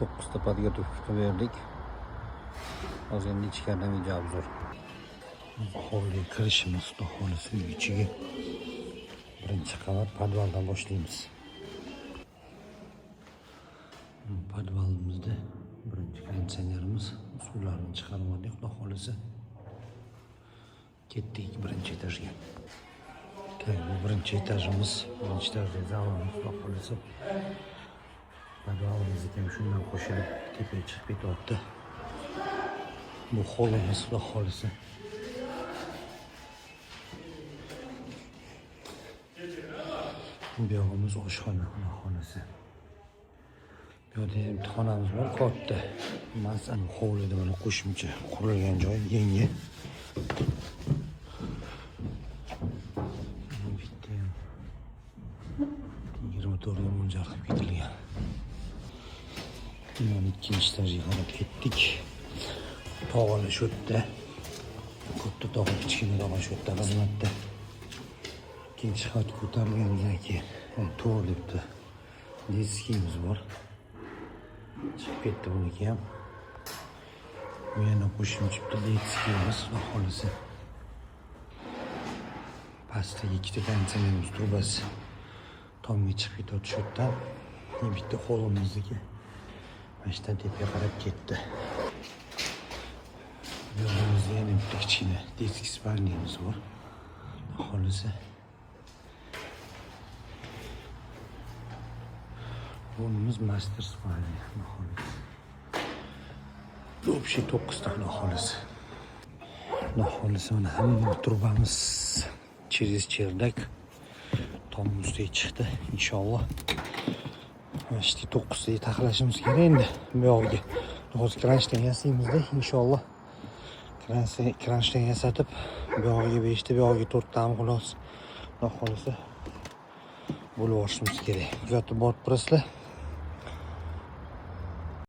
9 tepadiga to'kib berdik. Hozir endi ichkaridan video obzor. Hovliga kirishimiz, xudo xohlasa uy ichiga. Birinchi qavat podvaldan boshlaymiz. Podvalimizda birinchi konditsionerimiz, suvlarni chiqarib oldik, xudo xohlasa. Ketdik birinchi etajga. Bu birinchi etajimiz, birinchi etajda zalimiz, xudo xohlasa. Podvalimiz ham shundan qo'shilib tepaga chiqib ketyapti. Bu hovlimiz, xudo xohlasa. Bu yog'imiz oshxona, xudo xohlasa. Bu yerda imtihonamiz bor, katta. Masalan, hovlida mana qo'shimcha qurilgan joy yangi. Bitta 24 ga mo'ljal qilib ketilgan. Mana ikkinchi etajga qarab ketdik. Tog'lar shu yerda. Katta tog', kichkina tog' shu yerda xizmatda. İkinci kat ko'tarilgandan keyin to'g'ri debdi. Diskimiz bor. Chiqib ketdi buniki ham. Bu yana qo'shimcha bitta diskimiz, xudo xohlasa. Pastdagi ikkita konditsionerimiz trubasi tomga chiqib ketadi shu yerdan. Bitta hovlimizniki mana shundan tepaga qarab ketdi. Yo'limizda yana bitta kichkina disk spalniyamiz bor. Xudo xohlasa. Hovlimiz master spalniya, xudo xohlasa. Общий 9 ta, xudo xohlasa. Xudo xohlasa mana hamma trubamiz через чердак tom ustiga chiqdi inshaalloh. Mana shu 9 taga taqlashimiz kerak endi bu yog'iga. Hozir kranchdan yasaymizda inshaalloh. Kranchdan yasatib bu yog'iga 5 ta, bu yog'iga 4 tami xolos. Xudo xohlasa bo'lib olishimiz kerak. Kuzatib borib turasizlar.